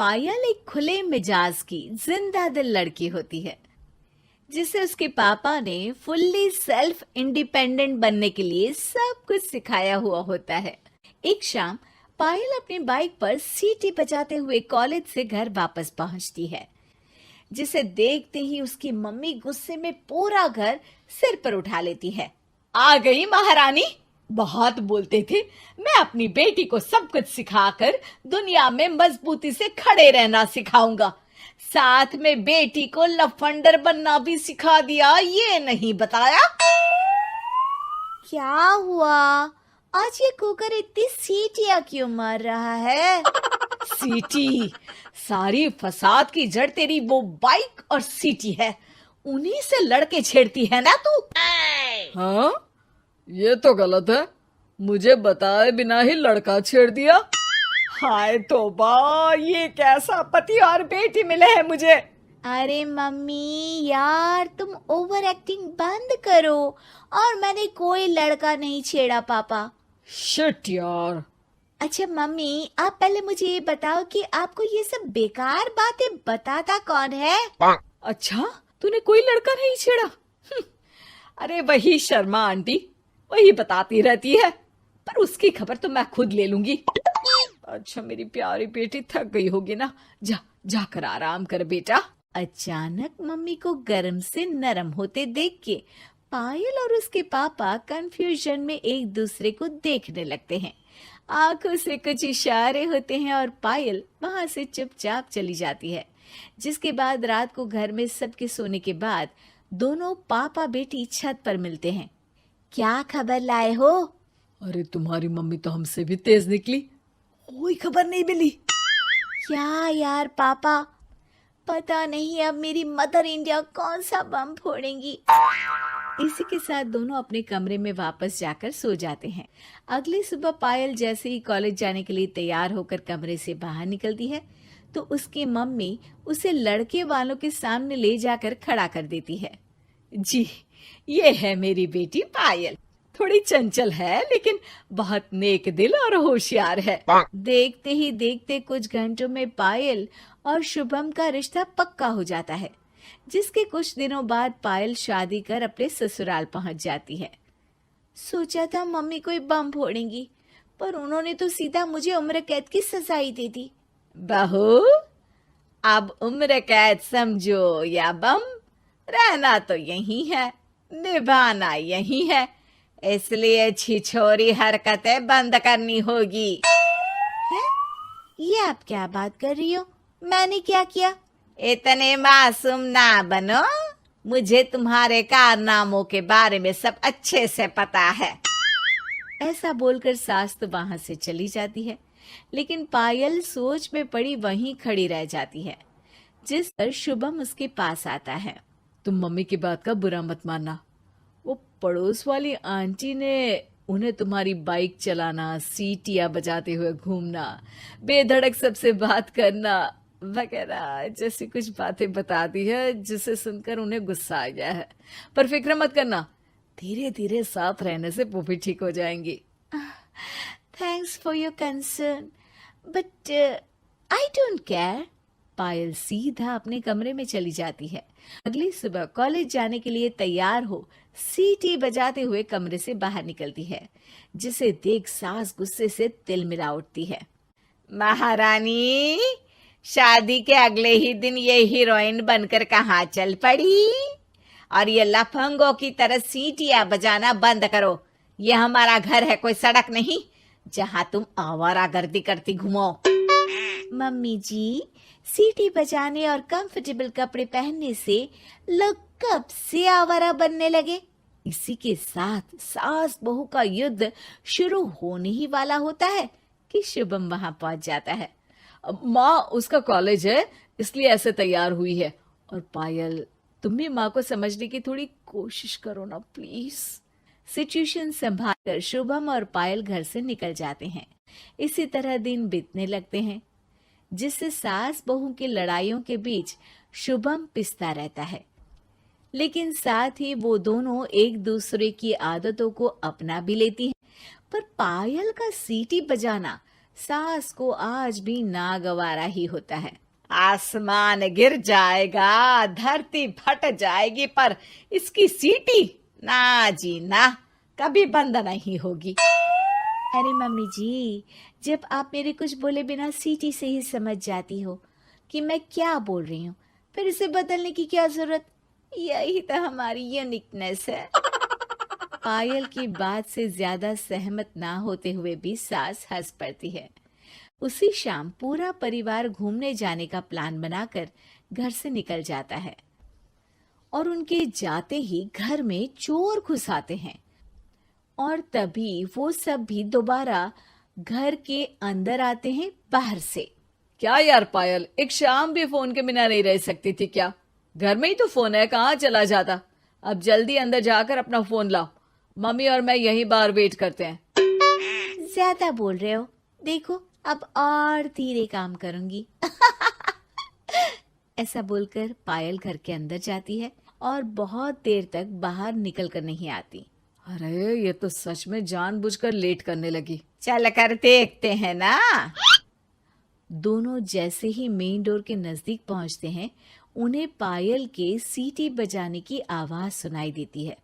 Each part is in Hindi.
पायल एक खुले मिजाज की जिंदा दिल लड़की होती है जिसे उसके पापा ने फुल्ली सेल्फ इंडिपेंडेंट बनने के लिए सब कुछ सिखाया हुआ होता है। एक शाम पायल अपनी बाइक पर सीटी बजाते हुए कॉलेज से घर वापस पहुंचती है, जिसे देखते ही उसकी मम्मी गुस्से में पूरा घर सिर पर उठा लेती है। आ गई महारानी, बहुत बोलते थे मैं अपनी बेटी को सब कुछ सिखाकर दुनिया में मजबूती से खड़े रहना सिखाऊंगा, साथ में बेटी को लफंडर बनना भी सिखा दिया, ये नहीं बताया। क्या हुआ? आज ये कुकर इतनी सीटियां क्यों मार रहा है? सीटी? सारी फसाद की जड़ तेरी वो बाइक और सीटी है, उन्हीं से लड़के छेड़ती है ना तू। हाँ, ये तो गलत है, मुझे बताए बिना ही लड़का छेड़ दिया। हाय तौबा, ये कैसा पति और बेटी मिले हैं मुझे। अरे मम्मी यार, तुम ओवर एक्टिंग बंद करो, और मैंने कोई लड़का नहीं छेड़ा पापा। शिट यार। अच्छा मम्मी, आप पहले मुझे ये बताओ कि आपको ये सब बेकार बातें बताता कौन है? अच्छा, तूने कोई लड़का नहीं छेड़ा? अरे वही शर्मा आंटी, वही बताती रहती है, पर उसकी खबर तो मैं खुद ले लूंगी। अच्छा मेरी प्यारी बेटी, थक गई होगी ना, जाकर आराम कर बेटा। अचानक मम्मी को गर्म से नरम होते देख के पायल और उसके पापा कंफ्यूजन में एक दूसरे को देखने लगते हैं। आंखों से कुछ इशारे होते हैं और पायल वहां से चुपचाप चली जाती है। जिसके बाद रात को घर में सबके सोने के बाद दोनों पापा बेटी छत पर मिलते हैं। क्या खबर लाए हो? अरे तुम्हारी मम्मी तो हमसे भी तेज निकली, कोई खबर नहीं मिली। क्या यार पापा, पता नहीं अब मेरी मदर इंडिया कौन सा बम फोड़ेंगी। इसी के साथ दोनों अपने कमरे में वापस जाकर सो जाते हैं। अगली सुबह पायल जैसे ही कॉलेज जाने के लिए तैयार होकर कमरे से बाहर निकलती है तो उसकी मम्मी उसे लड़के वालों के सामने ले जाकर खड़ा कर देती है। जी, ये है मेरी बेटी पायल, थोड़ी चंचल है लेकिन बहुत नेक दिल और होशियार है। देखते ही देखते कुछ घंटों में पायल और शुभम का रिश्ता पक्का हो जाता है, जिसके कुछ दिनों बाद पायल शादी कर अपने ससुराल पहुंच जाती है। सोचा था मम्मी कोई बम फोड़ेंगी, पर उन्होंने तो सीधा मुझे उम्र कैद की सजा ही दे दी। बहू, अब उम्र कैद समझो या बम, रहना तो यही है, निभाना यही है, इसलिए छिछोरी हरकतें बंद करनी होगी। है? ये आप क्या बात कर रही हो? मैंने क्या किया? इतने मासूम ना बनो, मुझे तुम्हारे कारनामों के बारे में सब अच्छे से पता है। ऐसा बोलकर सास तो वहां से चली जाती है, लेकिन पायल सोच में पड़ी वहीं खड़ी रह जाती है। जिस पर शुभम उसके पास आता है। तुम मम्मी की बात का बुरा मत मानना, वो पड़ोस वाली आंटी ने उन्हें तुम्हारी बाइक चलाना, सीटियां बजाते हुए घूमना, बेधड़क सबसे बात करना वगैरह जैसी कुछ बातें बता दी है, जिसे सुनकर उन्हें गुस्सा आ गया है। पर फिक्र मत करना, धीरे धीरे साथ रहने से वो भी ठीक हो जाएंगी। Thanks for your concern, but I don't care. Payal सीधा अपने कमरे में चली जाती है। अगली सुबह कॉलेज जाने के लिए तैयार हो सीटी बजाते हुए कमरे से बाहर निकलती है, जिसे देख सास गुस्से से तिलमिला उठती है। महारानी, शादी के अगले ही दिन ये हीरोइन बनकर कहाँ चल पड़ी? और ये लफंगों की तरह सीटियां बजाना बंद करो। ये हमारा घर है, कोई सड़क नहीं जहाँ तुम आवारागर्दी करती घूमो। मम्मी जी, सीटी बजाने और कंफर्टेबल कपड़े पहनने से लोग कब से आवारा बनने लगे? इसी के साथ सास बहू का युद्ध शुरू होने ही वाला होता है कि शुभम वहां पहुंच जाता है। माँ, उसका कॉलेज है इसलिए ऐसे तैयार हुई है। और पायल, तुम भी माँ को समझने की थोड़ी कोशिश करो ना प्लीज। सिचुएशन संभालकर शुभम और पायल घर से निकल जाते हैं। इसी तरह दिन बीतने लगते हैं, जिससे सास बहू की लड़ाइयों के बीच शुभम पिसता रहता है, लेकिन साथ ही वो दोनों एक दूसरे की आदतों को अपना भी लेती हैं। पर पायल का सीटी बजाना सास को आज भी नागवारा ही होता है। आसमान गिर जाएगा, धरती फट जाएगी, पर इसकी सीटी ना जी ना, कभी बंद नहीं होगी। अरे मम्मी जी, जब आप मेरे कुछ बोले बिना सीटी से ही समझ जाती हो कि मैं क्या बोल रही हूँ, फिर इसे बदलने की क्या जरूरत? यही तो हमारी यूनिकनेस है। पायल की बात से ज्यादा सहमत ना होते हुए भी सास हंस पड़ती है। उसी शाम पूरा परिवार घूमने जाने का प्लान बनाकर घर से निकल जाता है और उनके जाते ही घर में चोर घुस आते हैं और तभी वो सब भी दोबारा घर के अंदर आते हैं बाहर से। क्या यार पायल, एक शाम भी फोन के बिना नहीं रह सकती थी क्या? घर में ही तो फोन है, कहाँ चला जाता? अब जल्दी अंदर जाकर अपना फोन लाओ, मम्मी और मैं यहीं बाहर वेट करते हैं। ज्यादा बोल रहे हो, देखो अब और धीरे काम करूंगी। ऐसा बोलकर पायल घर के अंदर जाती है और बहुत देर तक बाहर निकल कर नहीं आती। अरे ये तो सच में जानबूझकर लेट करने लगी। चल कर देखते हैं ना। दोनों जैसे ही मेन डोर के नजदीक पहुंचते हैं, उन्हें पायल के सीटी बजाने की आवाज सुनाई देती है।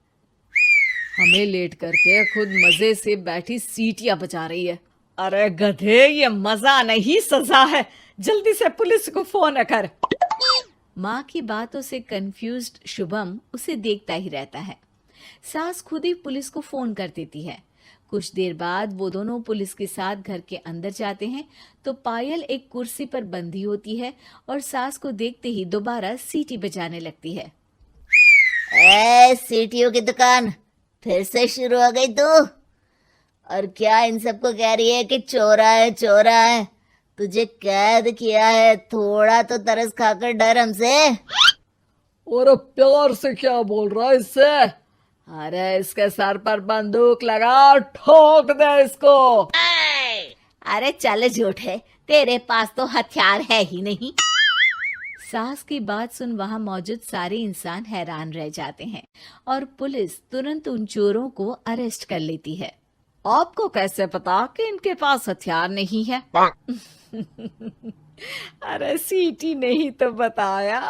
हमें लेट करके खुद मजे से बैठी सीटियां बजा रही है। अरे गधे, ये मजा नहीं सजा है, जल्दी से पुलिस को फोन कर। माँ की बातों से कंफ्यूज्ड शुभम उसे देखता ही रहता है। सास खुद ही पुलिस को फोन कर देती है। कुछ देर बाद वो दोनों पुलिस के साथ घर के अंदर जाते हैं तो पायल एक कुर्सी पर बंधी होती है और सास को देखते ही दोबारा सीटी बजाने लगती है। सीटियों की दुकान फिर से शुरू हो गई तू? और क्या इन सबको कह रही है कि चोरा है चोरा है? तुझे कैद किया है, थोड़ा तो तरस खाकर डर हमसे। और प्यार से क्या बोल रहा है इससे? अरे इसके सर पर बंदूक लगा, ठोक दे इसको। अरे चल झूठे, तेरे पास तो हथियार है ही नहीं। सास की बात सुन वहां मौजूद सारे इंसान हैरान रह जाते हैं और पुलिस तुरंत उन चोरों को अरेस्ट कर लेती है। आपको कैसे पता कि इनके पास हथियार नहीं है? अरे सीटी नहीं तो बताया।